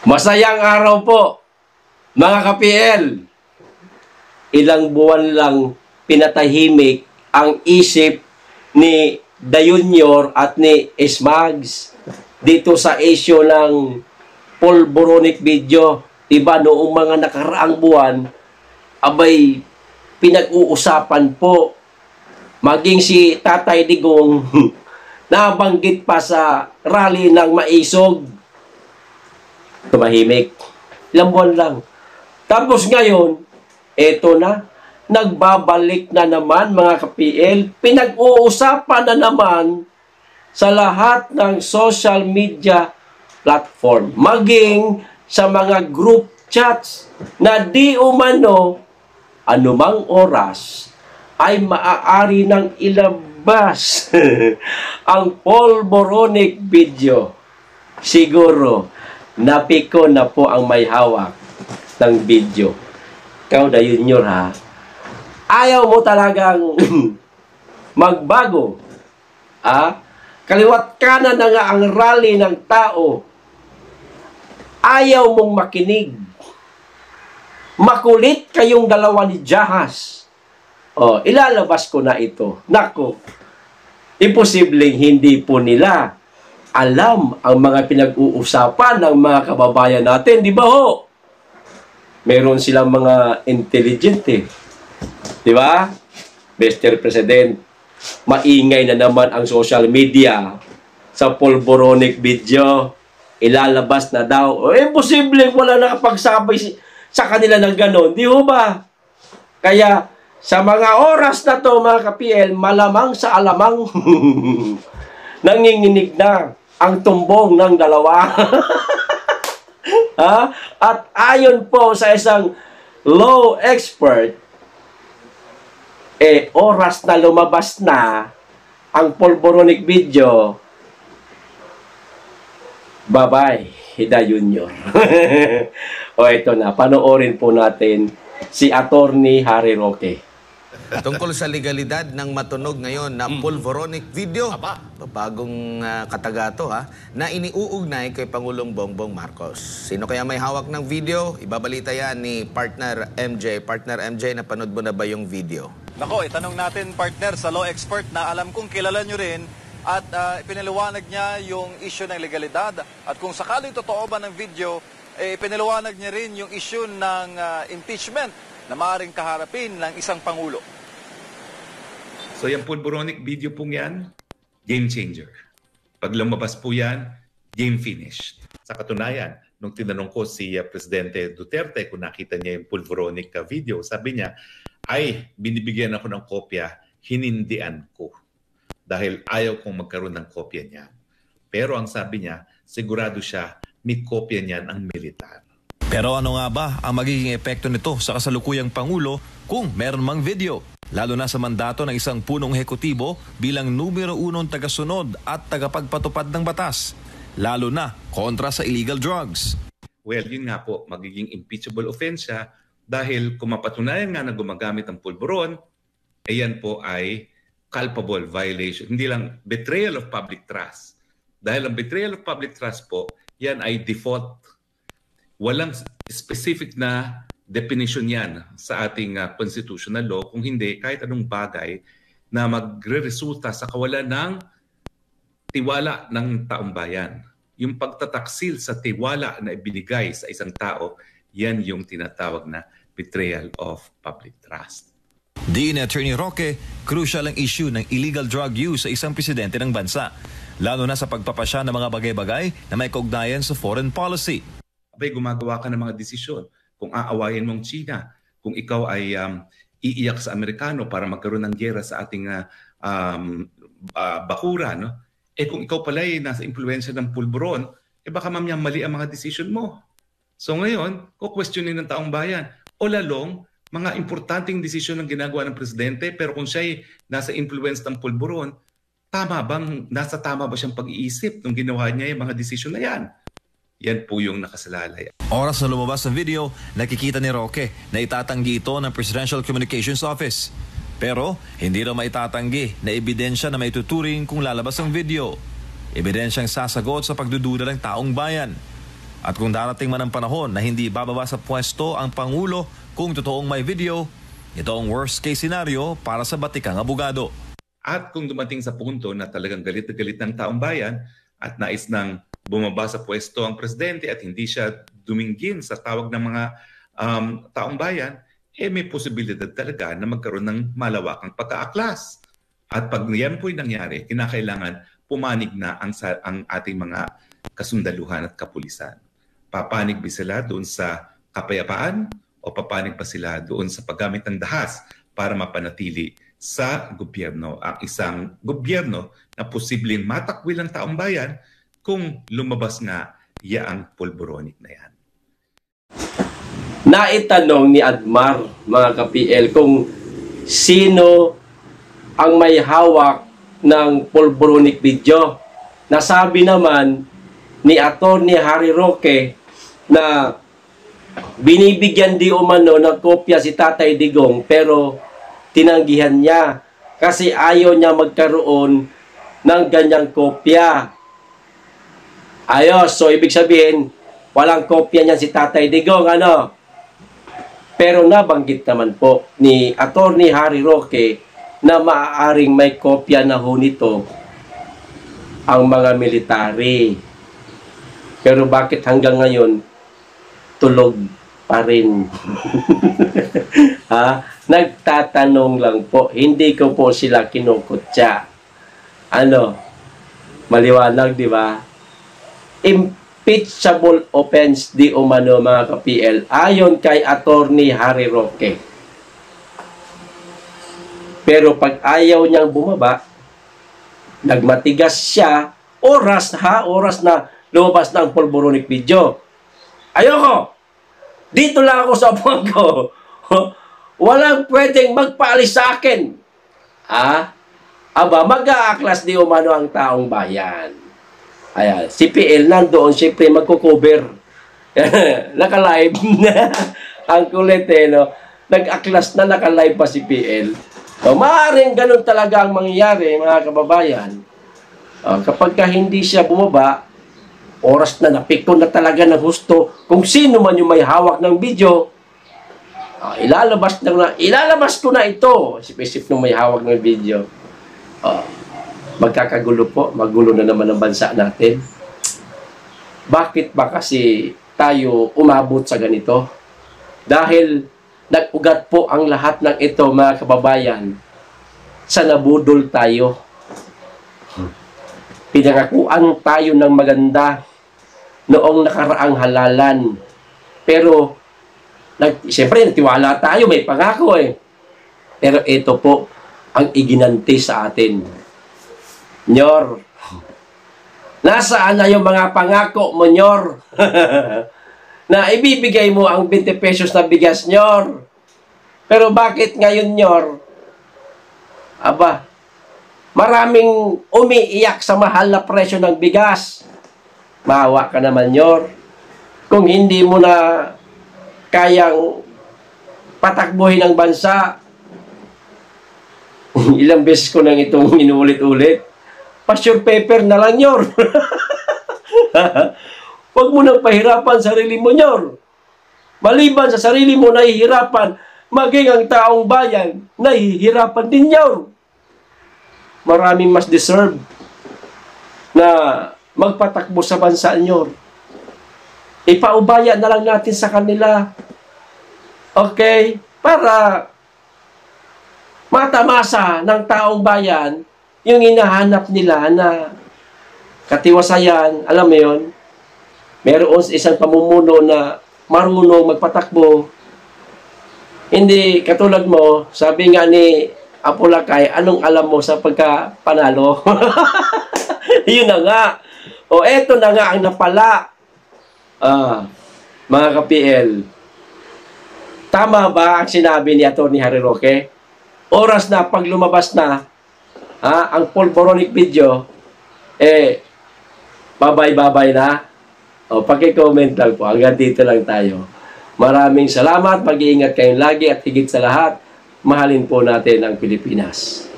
Masayang araw po, mga ka-PL. Ilang buwan lang pinatahimik ang isip ni The Junior at ni Smags dito sa issue ng pulboronic video. Diba noong mga nakaraang buwan, abay pinag-uusapan po. Maging si Tatay Digong nabanggit pa sa rally ng Maisog. Tumahimik. Ilang buwan lang. Tapos ngayon, eto na, nagbabalik na naman mga ka-PL, pinag-uusapan na naman sa lahat ng social media platform, maging sa mga group chats na di umano anumang oras ay maaari ng ilabas ang pulboronic video. Siguro, napiko na po ang may hawak ng video. Ikaw, The Junior, ha? Ayaw mo talagang magbago. Kaliwat kanan na nga ang rally ng tao. Ayaw mong makinig. Makulit kayong dalawa ni Jahas. Ilalabas ko na ito. Naku, imposibleng hindi po nila alam ang mga pinag-uusapan ng mga kababayan natin. Di ba ho? Meron silang mga intelligent eh. Di ba? Mr. President, maingay na naman ang social media sa pulboronic video. Ilalabas na daw. Imposibleng wala nakapagsabi sa kanila ng ganon. Di ho ba? Kaya, sa mga oras na to mga ka-PL, malamang sa alamang nanginginig na ang tumbong ng dalawa. At ayon po sa isang law expert, oras na lumabas na ang pulboronic video, bye-bye, The Junior. Ito na, panoorin po natin si Attorney Harry Roque. Tungkol sa legalidad ng matunog ngayon na pulboronic video, bagong kataga to na iniuugnay kay Pangulong Bongbong Marcos. Sino kaya may hawak ng video? Ibabalita yan ni Partner MJ. Partner MJ, napanood mo na ba yung video? Nako, itanong natin partner sa law expert na alam kong kilala nyo rin at pinaliwanag niya yung issue ng legalidad at kung sakaling totoo ba ng video, pinaliwanag niya rin yung issue ng impeachment na maaaring kaharapin ng isang Pangulo. So yung pulboronic video pong yan, game changer. Pag lumabas po yan, game finished. Sa katunayan, nung tinanong ko si Presidente Duterte kung nakita niya yung pulboronic video, sabi niya, ay binibigyan ako ng kopya, hinindian ko. Dahil ayaw kong magkaroon ng kopya niya. Pero ang sabi niya, sigurado siya, may kopya niyan ang militar. Pero ano nga ba ang magiging epekto nito sa kasalukuyang Pangulo kung meron mang video? Lalo na sa mandato ng isang punong ehekutibo bilang numero 1 tagasunod at tagapagpatupad ng batas. Lalo na kontra sa illegal drugs. Well, yun nga po, magiging impeachable offense siya dahil kung mapatunayan nga na gumagamit ng pulburon, yan po ay culpable violation. Hindi lang betrayal of public trust. Dahil ang betrayal of public trust po, yan ay default. Walang specific na definition yan sa ating constitutional law. Kung hindi, kahit anong bagay na magre-resulta sa kawalan ng tiwala ng taong bayan. Yung pagtataksil sa tiwala na ibinigay sa isang tao, yan yung tinatawag na betrayal of public trust. Di ni Attorney Roque, crucial ang issue ng illegal drug use sa isang presidente ng bansa. Lalo na sa pagpapasya ng mga bagay-bagay na may kaugnayan sa foreign policy. Abay, gumagawa ka ng mga desisyon. Kung aawayin mong China, kung ikaw ay iiyak sa Amerikano para magkaroon ng giyera sa ating bakura, no? Kung ikaw pala ay nasa impluensya ng pulburon, baka mamaya mali ang mga desisyon mo. So ngayon, kukwestiyonin ng taong bayan. O lalong, mga importanteng desisyon ang ginagawa ng presidente, pero kung siya ay nasa influence ng pulburon, nasa tama ba siyang pag-iisip nung ginawa niya yung mga desisyon na yan? Yan po yung nakasalalay. Oras na lumabas ng video, nakikita ni Roque na itatanggi ito ng Presidential Communications Office. Pero hindi raw maitatanggi na ebidensya na maituturing kung lalabas ang video. Ebidensyang sasagot sa pagdududa ng taong bayan. At kung darating man ang panahon na hindi bababa sa pwesto ang Pangulo kung totoong may video, ito ang worst case scenario para sa batikang abogado. At kung dumating sa punto na talagang galit na galit ng taong bayan at nais nang bumaba sa pwesto ang presidente at hindi siya duminggin sa tawag ng mga taong bayan, may posibilidad talaga na magkaroon ng malawakang pagkaaklas. At pag yan po'y nangyari, kinakailangan pumanig na ang ating mga kasundaluhan at kapulisan. Papanig ba sila doon sa kapayapaan o papanig pa sila doon sa paggamit ng dahas para mapanatili sa gobyerno ang isang gobyerno na posibleng matakwil ang taong bayan kung lumabas nga yaang pulboronic na yan. Naitanong ni Admar, mga ka-PL, kung sino ang may hawak ng pulboronic video. Nasabi naman ni Atty. Harry Roque na binibigyan di umano ng kopya si Tatay Digong pero tinanggihan niya kasi ayaw niya magkaroon ng ganyang kopya. Ayos, so ibig sabihin, walang kopya niya si Tatay Digong, ano? Pero nabanggit naman po ni Atty. Harry Roque na maaaring may kopya na ho nito ang mga military. Pero bakit hanggang ngayon tulog pa rin? Ha? Nagtatanong lang po. Hindi ko po sila kinukutya. Ano? Maliwanag, di ba? Impeachable offense di umano, mga ka-PL, ayon kay Atty. Harry Roque. Pero pag ayaw niyang bumaba, nagmatigas siya, oras na lumabas na ang pulboronic video. Ayoko! Dito lang ako sa upuan ko. Walang pwedeng magpaalis sa akin. Mag-aaklas di umano ang taong bayan. Ayan, si PL nandoon, siyempre magko-cover. Naka-live na. Ang kulit no? Nag-aklas na, naka-live pa si PL. So, maaaring ganun talaga ang mangyayari, mga kababayan. Kapag hindi siya bumaba, oras na napikon na talaga ng husto kung sino man yung may hawak ng video. Ilalabas ko na ito. Isip-isip nung may hawak ng video. Magkakagulo po. Magulo na naman ang bansa natin. Bakit ba kasi tayo umabot sa ganito? Dahil nag-ugat po ang lahat ng ito, mga kababayan, sa nabudol tayo. Pinangakuan tayo ng maganda noong nakaraang halalan. Pero, siyempre, natiwala tayo, may pangako eh. Pero ito po ang iginanti sa atin. Nyor, nasaan na yung mga pangako mo, Nyor? Na ibibigay mo ang 20 pesos na bigas, Nyor. Pero bakit ngayon, Nyor? Maraming umiiyak sa mahal na presyo ng bigas. Maawa ka naman, Nyor. Kung hindi mo na kayang patakbuhin ang bansa, ilang beses ko nang itong inuulit-ulit, pa-sure paper na lang, Nyor. Huwag mo nang pahirapan sarili mo, Nyor. Maliban sa sarili mo nahihirapan, maging ang taong bayan nahihirapan din, Nyor. Maraming mas deserve na magpatakbo sa bansa, Nyor. Ipaubaya na lang natin sa kanila. Okay? Para matamasa ng taong bayan yung hinahanap nila na katiwasayan. Alam mo yun? Meron isang pamumuno na marunong magpatakbo. Hindi katulad mo, sabi nga ni Apolacay, anong alam mo sa pagkapanalo? Yun na nga. O eto na nga ang napala. Mga ka-PL, tama ba ang sinabi ni Atty. Harry Roque? Oras na pag lumabas na ang pulboronic video, babay-babay na. O, paki-comment lang po. Hanggang dito lang tayo. Maraming salamat. Mag-iingat kayong lagi at higit sa lahat, mahalin po natin ang Pilipinas.